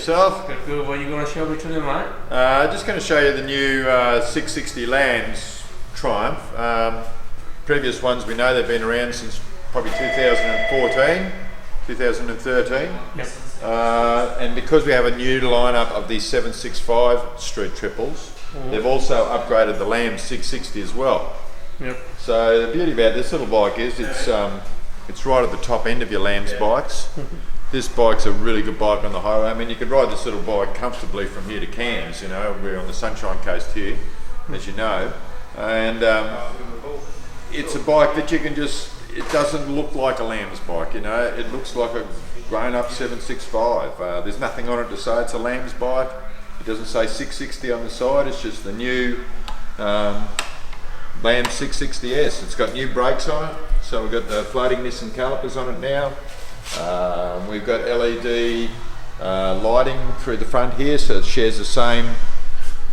yourself? Good. What are you going to show me today, mate? Just going to show you the new 660 Lambs Triumph. Previous ones we know they've been around since probably 2014, 2013. Yep. And because we have a new lineup of these 765 street triples, they've also upgraded the Lambs 660 as well. Yep. So the beauty about this little bike is it's right at the top end of your Lambs bikes. This bike's a really good bike on the highway. I mean, you could ride this little bike comfortably from here to Cairns. You know, we're on the Sunshine Coast here, as you know, and it's a bike that you can just. It doesn't look like a Lambs bike. You know, it looks like a grown-up 765. There's nothing on it to say it's a Lambs bike. It doesn't say 660 on the side. It's just the new Lambs 660S. It's got new brakes on it. So we've got the floating Nissan calipers on it now. We've got LED lighting through the front here, so it shares the same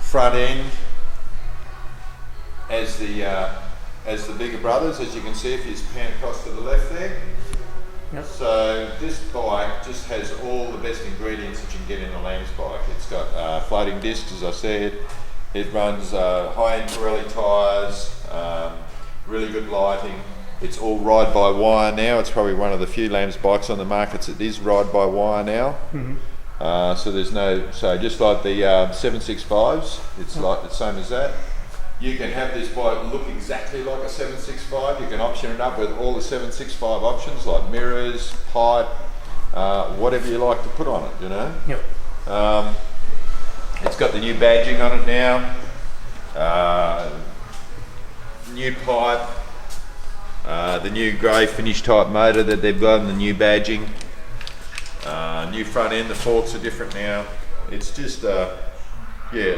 front end as the bigger brothers, as you can see if you just pan across to the left there. Yep. So this bike just has all the best ingredients that you can get in a Lambs bike. It's got floating discs, as I said. It runs high-end Pirelli tyres, really good lighting. It's all ride-by-wire now. It's probably one of the few Lambs bikes on the market that is ride-by-wire now. So there's no, so just like the 765s, it's like the same as that. You can have this bike look exactly like a 765. You can option it up with all the 765 options like mirrors, height, whatever you like to put on it, you know. Yep. It's got the new badging on it now, new pipe, the new grey finish type motor that they've got and the new badging, new front end, the forks are different now. It's just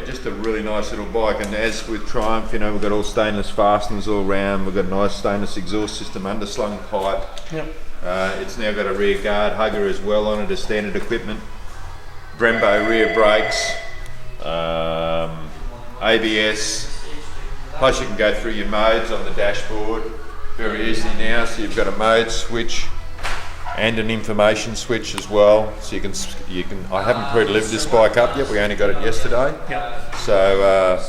just a really nice little bike. And as with Triumph, you know, we've got all stainless fasteners all around. We've got a nice stainless exhaust system, underslung pipe. Yep. It's now got a rear guard hugger as well on it as standard equipment. Brembo rear brakes, ABS, plus you can go through your modes on the dashboard very easily now. So you've got a mode switch and an information switch as well. So you can. I haven't pre-delivered this bike up yet. We only got it yesterday. Yep. So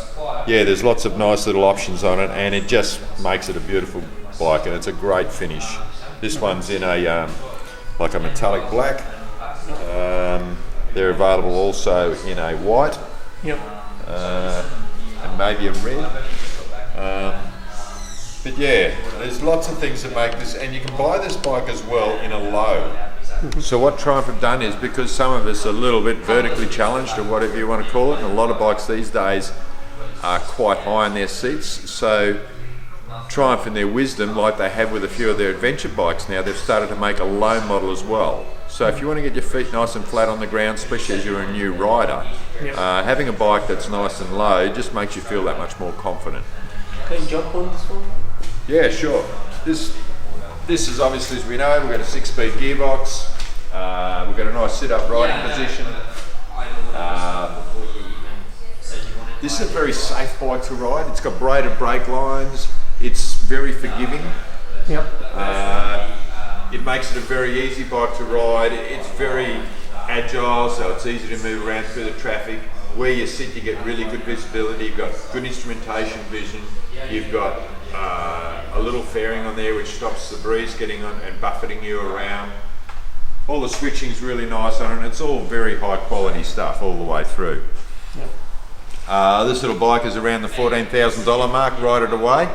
there's lots of nice little options on it, and it just makes it a beautiful bike, and it's a great finish. This one's in a like a metallic black. They're available also in a white. Yep. And maybe a red. But yeah, there's lots of things that make this, and you can buy this bike as well in a low. So what Triumph have done is, because some of us are a little bit vertically challenged, or whatever you want to call it, and a lot of bikes these days are quite high in their seats, so Triumph in their wisdom, like they have with a few of their adventure bikes now, they've started to make a low model as well. So if you want to get your feet nice and flat on the ground, especially as you're a new rider, having a bike that's nice and low just makes you feel that much more confident. Can you jump on this one? Yeah, sure. This is obviously, as we know, we've got a 6-speed gearbox. We've got a nice sit-up riding position. This is a very safe bike to ride. It's got braided brake lines. It's very forgiving. Yep. It makes it a very easy bike to ride. It's very agile, so it's easy to move around through the traffic. Where you sit, you get really good visibility. You've got good instrumentation vision. You've got a little fairing on there which stops the breeze getting on and buffeting you around. All the switching's really nice on it, and it's all very high quality stuff all the way through. Yep. This little bike is around the $14,000 mark, ride it away.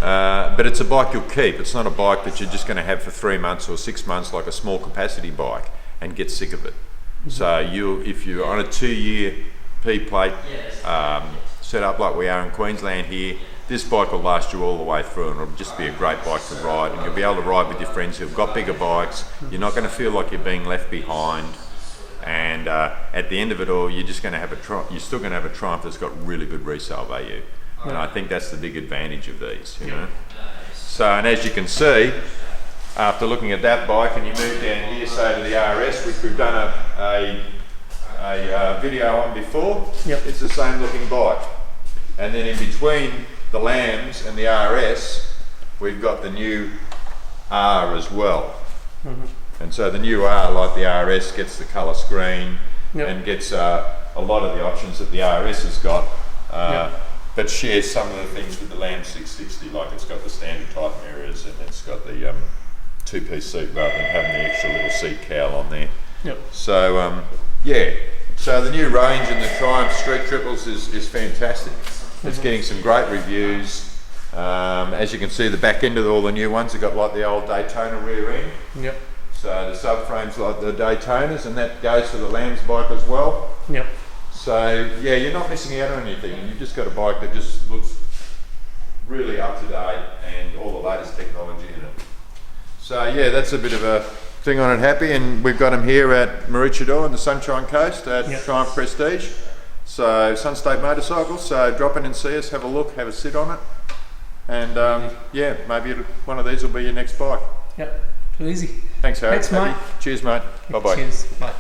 But it's a bike you'll keep. It's not a bike that you're just going to have for 3 months or 6 months like a small capacity bike and get sick of it. So if you're on a 2-year P-plate set up like we are in Queensland here, this bike will last you all the way through, and it'll just be a great bike to ride, and you'll be able to ride with your friends who've got bigger bikes. You're not going to feel like you're being left behind, and at the end of it all, you're just going to have you're still going to have a Triumph that's got really good resale value, and I think that's the big advantage of these, you know. So, and as you can see, after looking at that bike, and you move down here, say to the RS, which we've done a video on before, it's the same looking bike. And then in between the Lambs and the RS, we've got the new R as well. And so the new R, like the RS, gets the colour screen, Yep. and gets a lot of the options that the RS has got, but shares some of the things with the Lamb 660, like it's got the standard type mirrors and it's got the two-piece seat rather than having the extra little seat cowl on there. Yep. So yeah, so the new range in the Triumph Street Triples is fantastic. It's getting some great reviews. As you can see, the back end of all the new ones have got like the old Daytona rear end. Yep. So the subframe's like the Daytonas, and that goes for the Lamb's bike as well. Yep. So yeah, you're not missing out on anything, and you've just got a bike that just looks really up to date and all the latest technology in it. So yeah, that's a bit of a thing on it, Happy, and we've got them here at Maroochydore on the Sunshine Coast at Triumph Prestige. So Sun State Motorcycles. So drop in and see us, have a look, have a sit on it, and yeah, maybe one of these will be your next bike. Yep. Too easy. Thanks, Harry. Thanks, mate. Cheers, mate. Bye bye. Cheers. Bye.